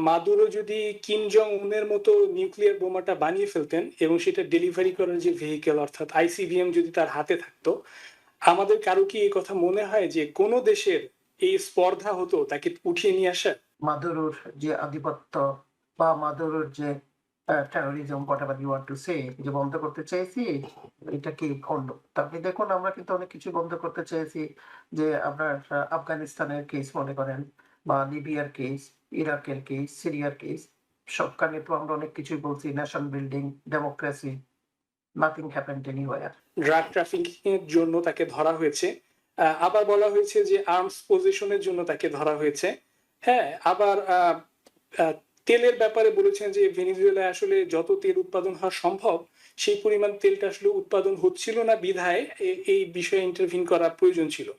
Maduro যদি Kim Jong উনের মতো নিউক্লিয়ার বোমাটা বানিয়ে ফেলতেন এবং সেটা ডেলিভারি করার যে ভেহিকেল অর্থাৎ আইসিবিএম যদি তার হাতে থাকতো, আমাদের কারো কি এই কথা মনে হয় যে কোনো দেশের এই স্পর্ধা হতো তাকে উঠিয়ে নিয়ে আসা? মাদুরোর যে আধিপত্য বা মাদুরোর যে terrorism whatever you want to say, যে বন্ধ করতে চেয়েছি, এটা কি করলো? তারপরে দেখুন আমরা কিন্তু অনেক কিছু বন্ধ করতে চেয়েছি, যে আপনার আফগানিস্তানের কেস মনে করেন, বা লিবিয়ার কেস, ইরাকের কেস, সিরিয়ার কেস, সবখানে তো আমরা অনেক কিছুই বলছি, nation building, democracy, nothing happened anywhere. Drug trafficking এর জন্য তাকে ধরা হয়েছে, আবার বলা হয়েছে যে আর্মস পজিশনের জন্য তাকে ধরা হয়েছে। হ্যাঁ, আবার তেলের ব্যাপারে বলেছেন যে ভেনিজুয়েলায় আসলে যত তেল উৎপাদন হওয়া সম্ভব সেই পরিমাণ তেলটা আসলে উৎপাদন হচ্ছিল না বিধায় এই বিষয়ে ইন্টারভিন করা প্রয়োজন ছিল।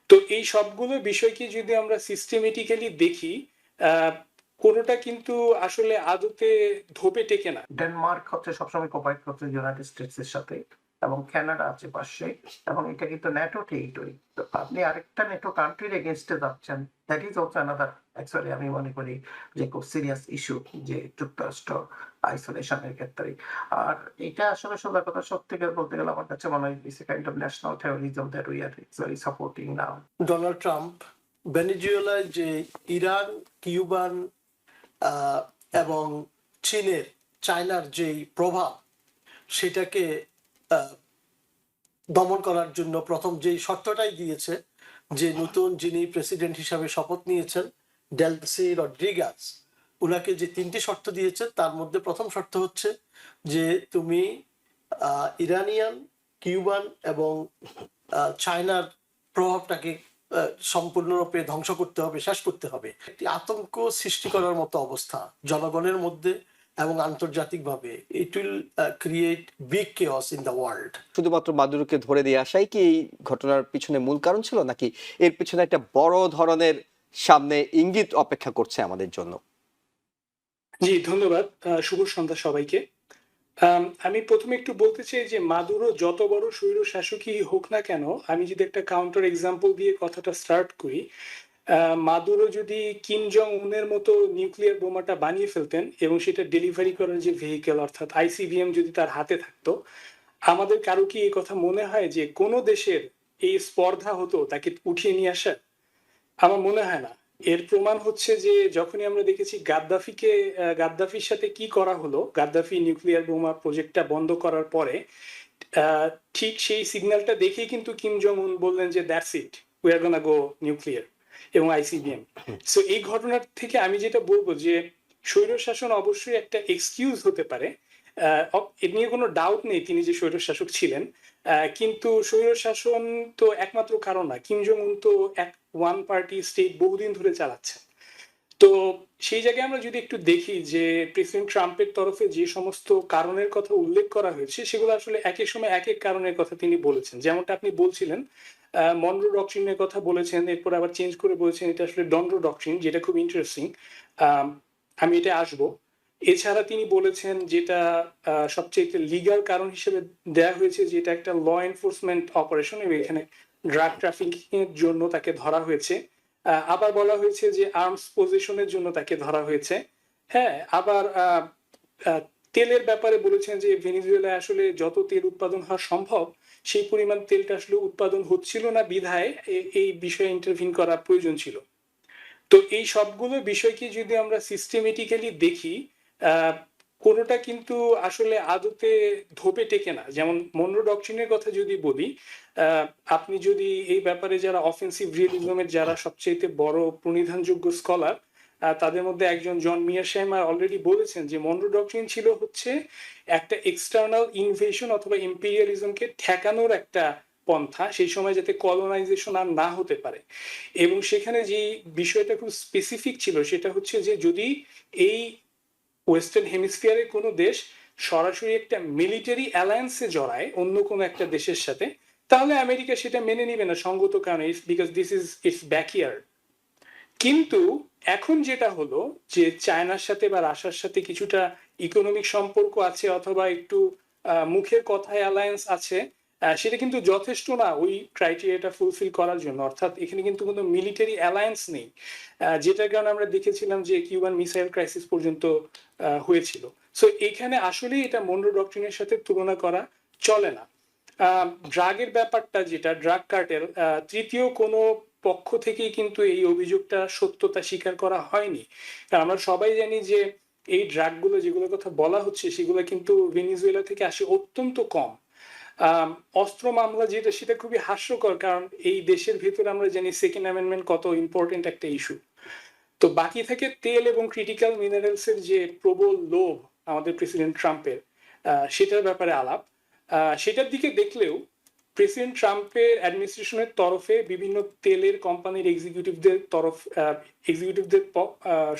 তো এই সবগুলো বিষয়কে যদি আমরা সিস্টেমেটিক্যালি দেখি, কোনোটা কিন্তু আসলে আদতে ধোপে টেকে না। ডেনমার্ক হচ্ছে সবসময় কোপারেট করছে ইউনাইটেড স্টেটস এর সাথে, এবং কানাডা আছে পাশে, এবং এটা কিন্তু ন্যাটো টেরিটরি। তো আপনি আরেকটা ন্যাটো কান্ট্রির এগেনস্টে যাচ্ছেন, that is also another, actually আমি মনে করি যে খুব সিরিয়াস ইস্যু, যে যুক্তরাষ্ট্র আইসোলেশনের ক্ষেত্রে। আর এটা আসলে সোজা কথা সত্যি করে বলতে গেলে আমার কাছে মনে হয় it's a kind of national terrorism that we are actually supporting now. Donald Trump ভেনেজুয়েলায় যে ইরান, কিউবান এবং চীনের, চায়নার যেই প্রভাব, সেটাকে দমন করার জন্য প্রথম যেই শর্তটাই দিয়েছে, যে নতুন যিনি প্রেসিডেন্ট হিসাবে শপথ নিয়েছেন, ডেলসি রড্রিগাস, উনাকে যে 3টি শর্ত দিয়েছে, তার মধ্যে প্রথম শর্ত হচ্ছে যে তুমি ইরানিয়ান, কিউবান এবং চায়নার প্রভাবটাকে সম্পূর্ণরূপে ধ্বংস করতে হবে, শেষ করতে হবে। একটি আতঙ্ক সৃষ্টি করার মতো অবস্থা জনগণের মধ্যে এবং আন্তর্জাতিকভাবে। It will create big chaos in the world. শুধুমাত্র মাদুরোকে ধরে দিয়ে আসাই কি এই ঘটনার পিছনে মূল কারণ ছিল, নাকি এর পিছনে একটা বড় ধরনের সামনে ইঙ্গিত অপেক্ষা করছে আমাদের জন্য? জি, ধন্যবাদ। শুভ সন্ধ্যা সবাইকে। আমি প্রথমে একটু বলতে চাই যে মাদুরো যত বড় স্বৈর শাসকই হোক না কেন, আমি যদি একটা কাউন্টার এক্সাম্পল দিয়ে কথাটা স্টার্ট করি, মাদুরো যদি কিম জং উনের মতো নিউক্লিয়ার বোমাটা বানিয়ে ফেলতেন এবং সেটা ডেলিভারি করার যে ভেহিকেল অর্থাৎ আইসিবিএম যদি তার হাতে থাকতো, আমাদের কারো কি এই কথা মনে হয় যে কোনো দেশের এই স্পর্ধা হতো তাকে উঠিয়ে নিয়ে আসা? আমার মনে হয় না। এর প্রমাণ হচ্ছে যে যখনই আমরা দেখেছি গাদ্দাফির সাথে কি করা হলো, গাদ্দাফি নিউক্লিয়ার বোমা প্রজেক্টটা বন্ধ করার পরে ঠিক সেই সিগন্যালটা দেখেই কিন্তু কিম জং উন বললেন যে that's it, we are gonna go nuclear এবং আইসিবিএম। সো এই ঘটনার থেকে আমি যেটা বলবো যে স্বৈরশাসন অবশ্যই একটা এক্সকিউজ হতে পারে, এ নিয়ে কোনো ডাউট নেই তিনি যে স্বৈরশাসক ছিলেন, কিন্তু স্বৈরশাসন তো একমাত্র কারণ না। কিম জং উন তো এক ওয়ান পার্টি স্টেট বহুদিন ধরে চালাচ্ছেন। তো সেই জায়গায় আমরা যদি একটু দেখি যে প্রেসিডেন্ট ট্রাম্পের তরফে যে সমস্ত কারণের কথা উল্লেখ করা হয়েছে, সেগুলো আসলে এক এক সময় এক এক কারণের কথা তিনি বলেছেন। যেমনটা আপনি বলছিলেন, মনরো ডকট্রিনের কথা বলেছেন, এরপর আবার চেঞ্জ করে বলেছেন এটা আসলে ডনরো ডকট্রিন, যেটা খুব ইন্টারেস্টিং। আমি এটা আসবো। এছাড়া তিনি বলেছেন যেটা সবচেয়ে লিগাল কারণ হিসেবে দেয়া হয়েছে, যে এটা একটা ল এনফোর্সমেন্ট অপারেশন এবং এখানে ড্রাগ ট্রাফিকিং এর জন্য তাকে ধরা হয়েছে। আবার বলা হয়েছে যে আর্মস পজিশনের জন্য তাকে ধরা হয়েছে। হ্যাঁ, আবার তেলের ব্যাপারে বলেছেন যে ভেনিজুয়েলায় আসলে যত তেল উৎপাদন হওয়া সম্ভব সেই পরিমাণ তেলটা আসলে উৎপাদন হচ্ছিল না বিধায় এই বিষয়ে ইন্টারভিন করা প্রয়োজন ছিল। তো এই সবগুলো বিষয়কে যদি আমরা সিস্টেমেটিক্যালি দেখি, কোনোটা কিন্তু আসলে আদতে ধোপে টেকে না। যেমন মনরো ডকট্রিনের কথা যদি বলি, আপনি যদি এই ব্যাপারে যারা অফেন্সিভ রিয়েলিজমের যারা সবচেয়ে বড় প্রণিধানযোগ্য স্কলার, তাদের মধ্যে একজন জন মিয়ারশাইমার অলরেডি বলেছেন যে মনরো ডকট্রিন ছিল হচ্ছে একটা এক্সটার্নাল ইনভেশন অথবা ইম্পেরিয়ালিজমকে ঠেকানোর একটা পন্থা, সেই সময় যাতে কলোনাইজেশন আর না হতে পারে। এবং সেখানে যে বিষয়টা খুব স্পেসিফিক ছিল সেটা হচ্ছে যে যদি এই ওয়েস্টার্ন হেমিস্ফিয়ারের কোনো দেশ সরাসরি একটা মিলিটারি অ্যালায়েন্সে জড়ায় অন্য কোনো একটা দেশের সাথে, তাহলে আমেরিকা সেটা মেনে নিবে না সঙ্গত কারণে, because this is it's backyard. কিন্তু এখন যেটা হলো যে চায়নার সাথে বা রাশিয়ার সাথে কিছুটা ইকোনমিক সম্পর্ক আছে অথবা একটু মুখের কথায় অ্যালায়েন্স আছে, সেটা কিন্তু যথেষ্ট না ওই ক্রাইটেরিয়াটা ফুলফিল করার জন্য। অর্থাৎ এখানে কিন্তু কোনো মিলিটারি অ্যালায়েন্স নেই, যেটার কারণে আমরা দেখেছিলাম যে কিউবান মিসাইল ক্রাইসিস পর্যন্ত হয়েছিল। সো এখানে আসলেই এটা মনরো ডক্ট্রিনের সাথে তুলনা করা চলে না। ড্রাগের ব্যাপারটা, যেটা ড্রাগ কার্টেল, তৃতীয় কোনো পক্ষ থেকেই কিন্তু এই অভিযোগটা সত্যতা স্বীকার করা হয়নি। কারণ আমরা সবাই জানি যে এই ড্রাগগুলো যেগুলোর কথা বলা হচ্ছে সেগুলো কিন্তু ভেনিজুয়েলা থেকে আসে অত্যন্ত কম। অস্ত্র মামলা যেটা, সেটা খুবই হাস্যকর, কারণ এই দেশের ভেতরে আমরা জানি সেকেন্ড অ্যামেন্ডমেন্ট কত ইম্পর্টেন্ট একটা ইস্যু। তো বাকি থাকে তেল এবং ক্রিটিক্যাল মিনারেলস এর যে প্রবল লোভ আমাদের প্রেসিডেন্ট ট্রাম্পের, সেটার ব্যাপারে আলাপ। সেটার দিকে দেখলেও প্রেসিডেন্ট ট্রাম্পের অ্যাডমিনিস্ট্রেশনের তরফে বিভিন্ন তেলের কোম্পানির এক্সিকিউটিভদের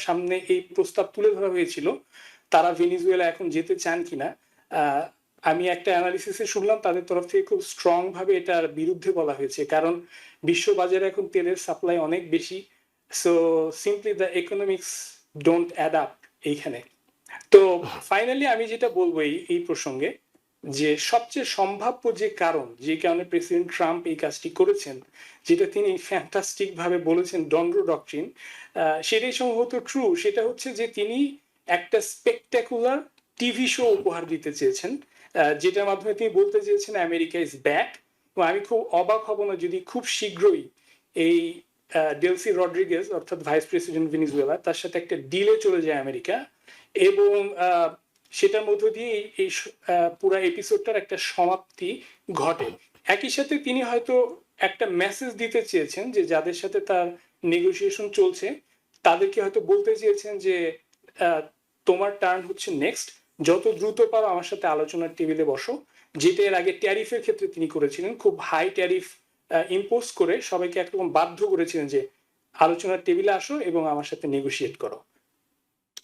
সামনে এই প্রস্তাব তুলে ধরা হয়েছিল তারা ভেনিজুয়েলা এখন যেতে চান কিনা। আমি একটা অ্যানালিসিসে শুনলাম তাদের তরফ থেকে খুব স্ট্রং ভাবে এটার বিরুদ্ধে বলা হয়েছে, কারণ বিশ্ববাজারে এখন তেলের সাপ্লাই অনেক বেশি। So simply the economics don't add up এইখানে। তো ফাইনালি আমি যেটা বলবো এই প্রসঙ্গে, যে সবচেয়ে সম্ভাব্য যে কারণ, যে কারণে প্রেসিডেন্ট ট্রাম্প এই কাজটি করেছেন, যেটা তিনি ফ্যান্টাস্টিক ভাবে বলেছেন মনরো ডক্ট্রিন, সেটাই সম্ভবত ট্রু। সেটা হচ্ছে যে তিনি একটা স্পেকটাকুলার টিভি শো উপহার দিতে চেয়েছেন, যেটার মাধ্যমে তিনি বলতে চেয়েছেন আমেরিকা ইজ ব্যাক। এবং আমি খুব অবাক হব না যদি খুব শীঘ্রই এই ডেলসি রড্রিগেজ অর্থাৎ ভাইস প্রেসিডেন্ট ভেনিজুয়েলা, তার সাথে একটা ডিলে চলে যায় আমেরিকা, এবং সেটার মধ্য দিয়ে এই পুরো এপিসোডটার একটা সমাপ্তি ঘটে। একই সাথে তিনি হয়তো একটা মেসেজ দিতে চেয়েছেন যে যাদের সাথে তার নেগোসিয়েশন চলছে তাদেরকে হয়তো বলতে চেয়েছেন যে তোমার টার্ন হচ্ছে নেক্সট, যত দ্রুত পারো আমার সাথে আলোচনার টেবিলে বসো। যেটা এর আগে ট্যারিফের ক্ষেত্রে তিনি করেছিলেন, খুব হাই ট্যারিফ ইম্পোজ করে সবাইকে একরকম বাধ্য করেছিলেন যে আলোচনার টেবিলে আসো এবং আমার সাথে নেগোসিয়েট করো।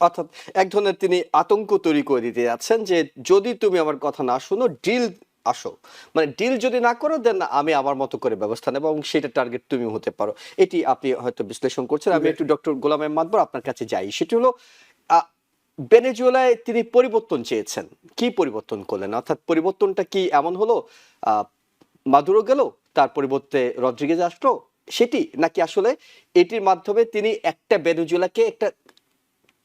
অর্থাৎ এক ধরনের তিনি আতঙ্ক তৈরি করে দিতে যাচ্ছেন যে যদি তুমি আমার কথা না শুনো, ডিল আসো, মানে ডিল যদি না করো দেন আমি আমার মতো করে ব্যবস্থা নেব এবং সেটা টার্গেট তুমি হতে পারো। এটি আপনি হয়তো বিশ্লেষণ করছেন। আমি একটু ডক্টর গোলাম মাতবর আপনার কাছে যাই। সেটি হলো ভেনেজুয়েলায় তিনি পরিবর্তন চেয়েছেন, কি পরিবর্তন করলেন? অর্থাৎ পরিবর্তনটা কি এমন হলো মাদুরো গেল তার পরিবর্তে রদ্রিগেজ আসলো, সেটি নাকি আসলে এটির মাধ্যমে তিনি একটা ভেনেজুয়েলাকে একটা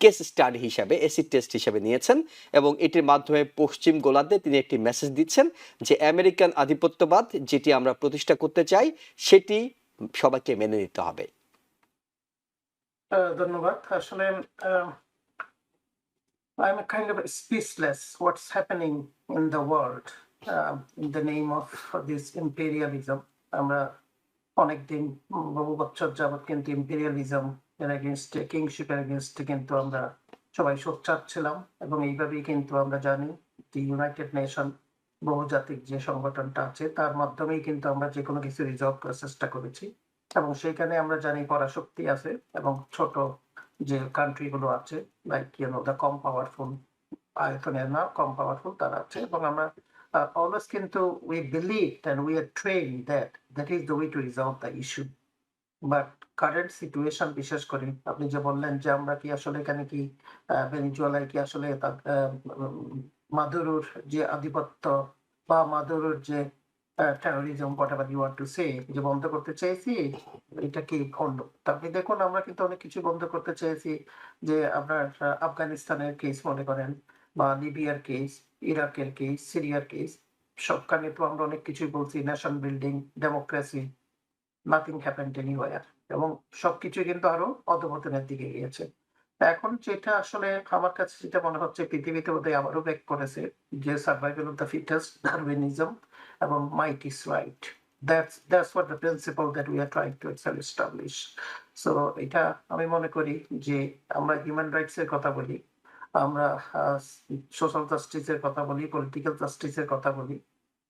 কেস স্টাডি হিসাবে, এসিড টেস্ট হিসাবে নিয়েছেন এবং এটির মাধ্যমে পশ্চিম গোলার্ধে তিনি একটি মেসেজ দিচ্ছেন যে আমেরিকান আধিপত্যবাদ যেটি আমরা প্রতিষ্ঠা করতে চাই সেটি সবাইকে মেনে নিতে হবে। ধন্যবাদ। আসলে I'm a kind of speechless what's happening in the world in the name of this imperialism. আমরা অনেকদিন বহু বছর যাবৎ কিন্তু ইম্পেরিয়ালিজম এর এগেনস্টে, কিংশিপের এগেনস্টে কিন্তু আমরা সবাই সোচ্চার ছিলাম এবং এইভাবেই কিন্তু আমরা জানি যে ইউনাইটেড নেশন বহুজাতিক যে সংগঠনটা আছে তার মাধ্যমেই কিন্তু আমরা যে কোনো কিছু রিজলভ করার চেষ্টা করেছি এবং সেখানে আমরা জানি পরাশক্তি আছে এবং ছোট যে কান্ট্রি গুলো আছে লাইক দ্য কম পাওয়ারফুল, আয়তনের না কম পাওয়ারফুল তারা আছে এবং আমরা always কিন্তু we believed and we are trained that that is the way to resolve the issue. But current situation বিশেষ করে আপনি যে বললেন যে আমরা কি আসলে এখানে কি ভেনিজুয়েলায় কি আসলে মাদুরোর যে আধিপত্য বা মাদুরোর যে terrorism whatever you want to say যে বন্ধ করতে চেয়েছি, এটা কি খন্ড? আপনি দেখুন আমরা কিন্তু অনেক কিছু বন্ধ করতে চেয়েছি, যে আপনার আফগানিস্তানের কেস মনে করেন বা লিবিয়ার কেস, ইরাকের কেস, সিরিয়ার কেস, সবখানে তো আমরা অনেক কিছুই বলছি, nation building, democracy, nothing happened anywhere এবং সবকিছু কিন্তু আরো অধঃপতনের দিকে গিয়েছে। এখন যেটা আসলে আমার কাছে যেটা মনে হচ্ছে পৃথিবীতে বোধহয় আবারও ব্যাক করেছে যে survival of the fittest, Darwinism এবং might is right. That's what the principle that we are trying to establish. So এটা আমি মনে করি যে আমরা হিউম্যান রাইটস এর কথা বলি, আমরা সোশ্যাল জাস্টিসের কথা বলি, পলিটিক্যাল জাস্টিসের কথা বলি,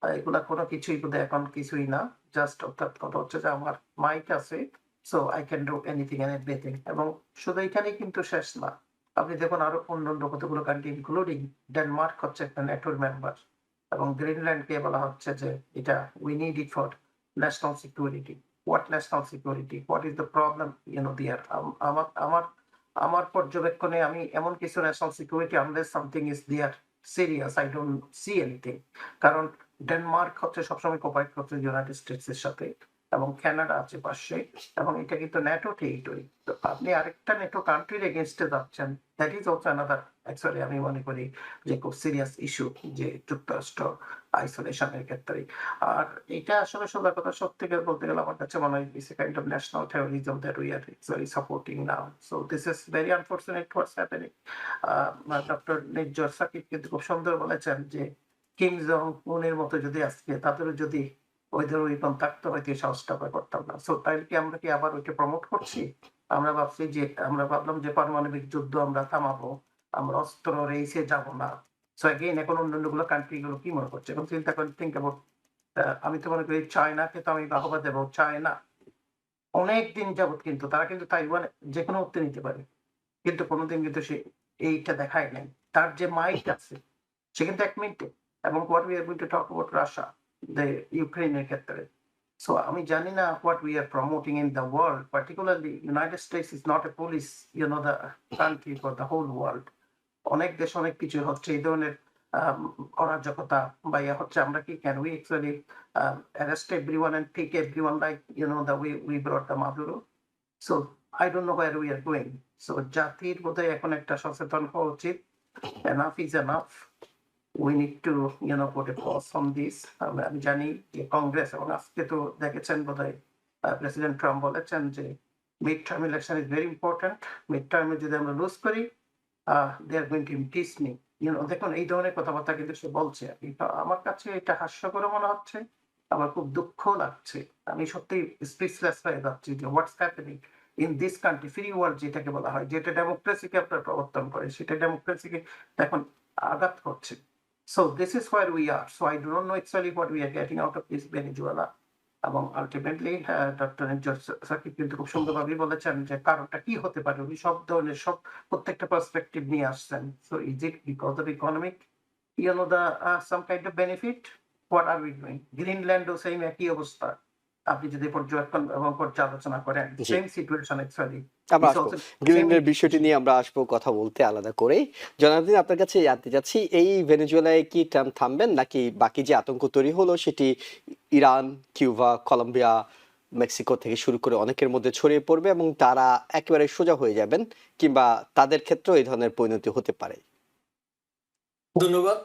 এগুলা কোনো কিছুই বোধহয় এখন কিছুই না। জাস্ট অর্থাৎ কথা হচ্ছে যে আমার মাইক আছে, so I can do anything and everything. এবং শুধু এখানেই কিন্তু শেষ না, আপনি দেখুন আরো অন্যান্য কতগুলো কান্ট্রি ইনক্লুডিং ডেনমার্ক হচ্ছে একটা ন্যাটোর মেম্বার এবং গ্রিনল্যান্ডকে বলা হচ্ছে যে এটা we need it for national security. What national security? What is the problem there? আমার পর্যবেক্ষণে আমি এমন কিছু national security unless something is there serious, I don't see anything. কারণ ডেনমার্ক হচ্ছে সবসময় কোপারেট করছে ইউনাইটেড স্টেটস এর সাথে, এবং কানাডা আছে পাশে, এবং এটা কিন্তু ন্যাটো টেরিটরি। তো আপনি আরেকটা ন্যাটো কান্ট্রির এগেনস্টে যাচ্ছেন, that is also another, actually আমি মনে করি যে খুব সিরিয়াস ইস্যু, যে যুক্তরাষ্ট্র আইসোলেশনের ক্ষেত্রে। আর এটা আসলে সোজা কথা সত্যি করে বলতে গেলে আমার কাছে মনে হয় it's a kind of national terrorism that we are actually supporting now. So this is very unfortunate what's happening. Doctor Nirjhar Sakib কিন্তু খুব সুন্দর বলেছেন যে কিম জং উনের মতো যদি আজকে তাদেরও যদি ওই ধরনের উইপন থাকতো, হয়তো এই সাহসটা আমরা করতাম না। সো তাইলে কি আমরা কি আবার ওইটা প্রমোট করছি? আমরা ভাবছি যে আমরা ভাবলাম যে পারমাণবিক যুদ্ধ আমরা থামাবো, আমরা অস্ত্র রেসে যাব না। সো এগেইন এখন অন্যান্য গুলো কান্ট্রি গুলো কি মনে করছে? এখন চিন্তা করে থিঙ্ক অ্যাবাউট, আমি তো মনে করি চায়নাকে তো আমি বাহবা দেবো। চায়না অনেক দিন যাবত কিন্তু তারা কিন্তু তাইওয়ান যে কোনো উত্তর নিতে পারে, কিন্তু কোনোদিন কিন্তু সে এইটা দেখায় নাই। তার যে মাইট আছে সে কিন্তু ১ মিনিটে, এবং what we are going to talk about Russia, the ইউক্রেনের ক্ষেত্রে। সো আমি জানি না what we are promoting in the world, particularly United States is not a police, the country for the whole world. অনেক দেশ অনেক কিছু হচ্ছে এই ধরনের অরাজকতা বা ইয়ে হচ্ছে। আমরা কি can we actually arrest everyone and take everyone like the way we brought the Maduro? So I don't know where we are going. So জাতির বোধহয় এখন একটা সচেতন হওয়া উচিত। Enough is enough. We need to put a pause on this. আমি জানি যে কংগ্রেস, এবং আজকে তো দেখেছেন বোধহয় প্রেসিডেন্ট ট্রাম্প বলেছেন যে mid term election is very important. Mid টার্মে যদি আমরা লুজ করি, they are going to impeach me. দেখুন এই ধরনের কথাবার্তা কিন্তু সে বলছে। আমার কাছে এটা হাস্যকর মনে হচ্ছে, আমার খুব দুঃখ লাগছে। আমি সত্যি স্পিচলেস হয়ে যাচ্ছি যে what's happening in this country. Free world যেটাকে বলা হয়, যেটা ডেমোক্রেসিকে আপনার প্রবর্তন করে, সেটা ডেমোক্রেসিকে এখন আঘাত করছে। So this is where we are. So I do not know actually what we are getting out of this Venezuela. এবং আলটিমেটলি ডক্টর নির্জর সাকিব কিন্তু খুব সুন্দরভাবে বলেছেন যে কারণটা কি হতে পারে। উনি সব ধরনের প্রত্যেকটা পার্সপেক্টিভ নিয়ে আসছেন। So is it because of economic the some kind of benefit? What are we doing? গ্রিনল্যান্ডও সেম একই অবস্থা। আপনি যদি পর্যবেক্ষণ এবং পর্যালোচনা করেন, জি। Same situation actually. আমরা আসবো গ্রিনল্যান্ডের বিষয়টি নিয়ে, আমরা আসবো কথা বলতে আলাদা করে। জনার্দন, আপনার কাছে জানতে চাচ্ছি, এই ভেনেজুয়েলায় কি ট্রাম্প থামবেন, নাকি বাকি যে আতঙ্ক তৈরি হলো সেটি ইরান, কিউবা, কলম্বিয়া, মেক্সিকো থেকে শুরু করে অনেকের মধ্যে ছড়িয়ে পড়বে এবং তারা একেবারে সোজা হয়ে যাবেন, কিংবা তাদের ক্ষেত্রেও এই ধরনের পরিণতি হতে পারে? ধন্যবাদ।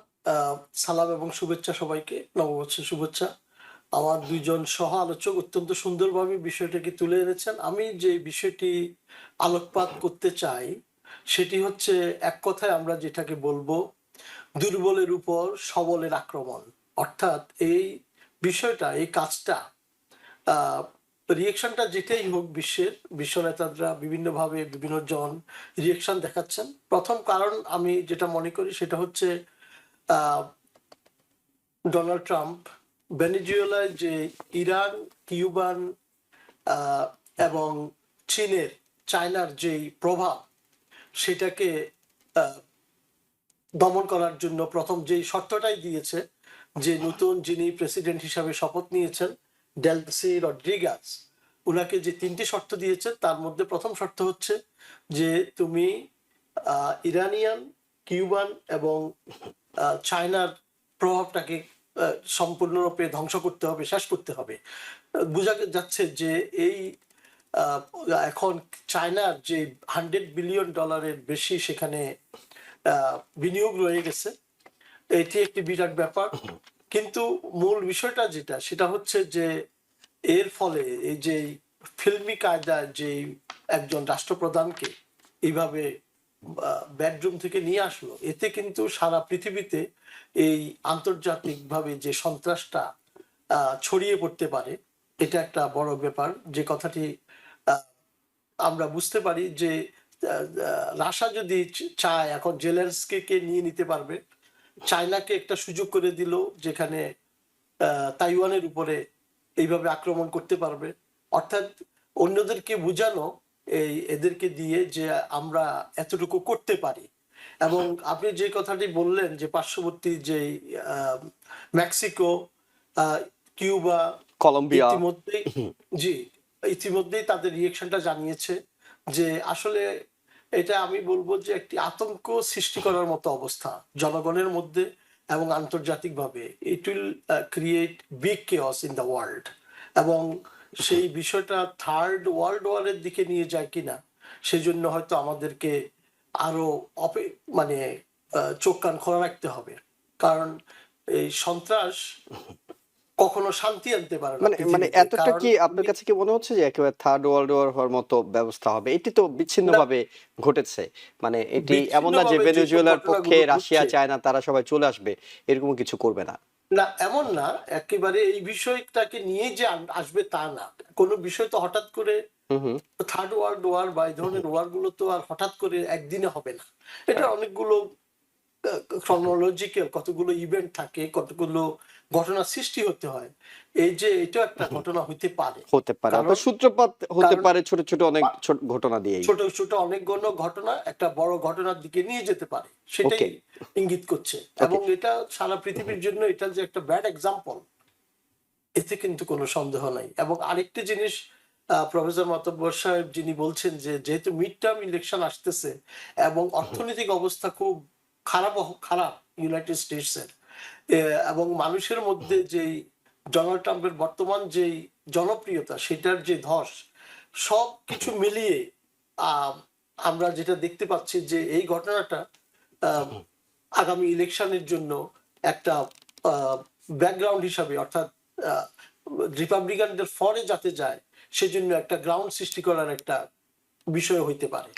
সালাম এবং শুভেচ্ছা সবাইকে, নববর্ষের শুভেচ্ছা। আমার দুইজন সহ আলোচক অত্যন্ত সুন্দরভাবে বিষয়টাকে তুলে এনেছেন। আমি যে বিষয়টি আলোকপাত করতে চাই সেটি হচ্ছে, এক কথায় আমরা যেটাকে বলবো দুর্বলের উপর সবলের আক্রমণ। অর্থাৎ এই বিষয়টা, এই কাজটা, রিয়েকশনটা যেটাই হোক, বিশ্ব নেতারা বিভিন্নভাবে বিভিন্ন জন রিয়েকশন দেখাচ্ছেন। প্রথম কারণ আমি যেটা মনে করি সেটা হচ্ছে ডোনাল্ড ট্রাম্প ভেনেজুয়েলায় যে ইরান, কিউবান এবং চায়নার যে প্রভাব, সেটাকে দমন করার জন্য প্রথম যেই শর্তটাই দিয়েছে, যে নতুন যিনি প্রেসিডেন্ট হিসাবে শপথ নিয়েছেন ডেলসি রড্রিগাস, উনাকে যে 3টি শর্ত দিয়েছে, তার মধ্যে প্রথম শর্ত হচ্ছে যে তুমি ইরানিয়ান, কিউবান এবং চায়নার প্রভাবটাকে সম্পূর্ণরূপে ধ্বংস করতে হবে, শেষ করতে হবে। বোঝা যাচ্ছে যে এই এখন চায়নার যে $100 বিলিয়ন বেশি সেখানে বিনিয়োগ রয়ে গেছে, এটি একটি বিরাট ব্যাপার। কিন্তু মূল বিষয়টা যেটা, সেটা হচ্ছে যে এর ফলে এই যে ফিল্মি কায়দায় যে একজন রাষ্ট্রপ্রধানকে এইভাবে বেডরুম থেকে নিয়ে আসলো, এতে কিন্তু সারা পৃথিবীতে এই আন্তর্জাতিকভাবে যে সন্ত্রাসটা ছড়িয়ে পড়তে পারে, এটা একটা বড় ব্যাপার। যে কথাটি আমরা বুঝতে পারি যে রাশিয়া যদি চায় এখন জেলেনস্কিকে নিয়ে নিতে পারবে, চায়নাকে একটা সুযোগ করে দিল যেখানে তাইওয়ানের উপরে এইভাবে আক্রমণ করতে পারবে। অর্থাৎ অন্যদেরকে বোঝানো এদেরকে দিয়ে যে আমরা এতটুকু করতে পারি। এবং আপনি যে কথাটি বললেন যে পার্শ্ববর্তী যে মেক্সিকো, কিউবা, কলম্বিয়া, ইতিমধ্যেই তাদের রিয়েকশনটা জানিয়েছে যে আসলে এটা আমি বলবো যে একটি আতঙ্ক সৃষ্টি করার মতো অবস্থা জনগণের মধ্যে। এবং আন্তর্জাতিকভাবে it will create big chaos in the world, এবং সেই বিষয়টা থার্ড ওয়ার্ল্ড ওয়ারের দিকে নিয়ে যায় কিনা সেজন্য হয়তো আমাদেরকে আরো মানে চোখ কান খোলা রাখতে হবে, কারণ এই সন্ত্রাস কখনো শান্তি আনতে পারে না মানে মানে পৃথিবীতে। এতটা কারণ কি আপনার কাছে কি মনে হচ্ছে যে একেবারে থার্ড ওয়ার্ল্ড ওয়ার হওয়ার মতো ব্যবস্থা হবে? এটি তো বিচ্ছিন্নভাবে ঘটেছে, মানে এটি এমন না যে বিচ্ছিন্নভাবে যেসব ভেনেজুয়েলার পক্ষে ঘটনাগুলো রাশিয়া ঘটছে, চায়না তারা সবাই চলে আসবে, এরকম কিছু করবে না। না এমন না, একেবারে এই বিষয়টাকে নিয়ে যে আসবে তা না। কোনো বিষয় তো হঠাৎ করে হুম হুম থার্ড ওয়ার্ল্ড ওয়ার বা এই ধরনের ওয়ার গুলো তো আর হঠাৎ করে একদিনে হবে না। এটা অনেকগুলো ক্রনোলজিক্যাল কতগুলো ইভেন্ট থাকে, কতগুলো ঘটনা সৃষ্টি হতে হয়। এই যে এটা একটা ঘটনা হইতে পারে, হতে পারে, কারণ আপনার সূত্রপাত হতে কারণ পারে ছোট ছোট অনেক ছোট ঘটনা দিয়েই। ছোট ছোট অনেকগুলো ঘটনা একটা বড় ঘটনার দিকে নিয়ে যেতে পারে, সেটাই ওকে ইঙ্গিত করছে। এবং এটা সারা পৃথিবীর জন্য এটা যে একটা ব্যাড এক্সাম্পল, এতে কিন্তু কোনো সন্দেহ নাই। এবং আরেকটি জিনিস প্রফেসর মাতব্বর সাহেব যিনি বলছেন যে যেহেতু মিড টার্ম ইলেকশন আসতেছে এবং অর্থনৈতিক অবস্থা খুব খারাপ ইউনাইটেড স্টেটসের, এবং মানুষের মধ্যে যেই ডোনাল্ড ট্রাম্পের বর্তমান যেই জনপ্রিয়তা সেটার যে ধস, সব কিছু মিলিয়ে আমরা যেটা দেখতে পাচ্ছি যে এই ঘটনাটা আগামী ইলেকশনের জন্য একটা ব্যাকগ্রাউন্ড হিসাবে, অর্থাৎ রিপাবলিকানদের ফরে যাতে যায় সেজন্য একটা গ্রাউন্ড সৃষ্টি করার একটা বিষয় হইতে পারে।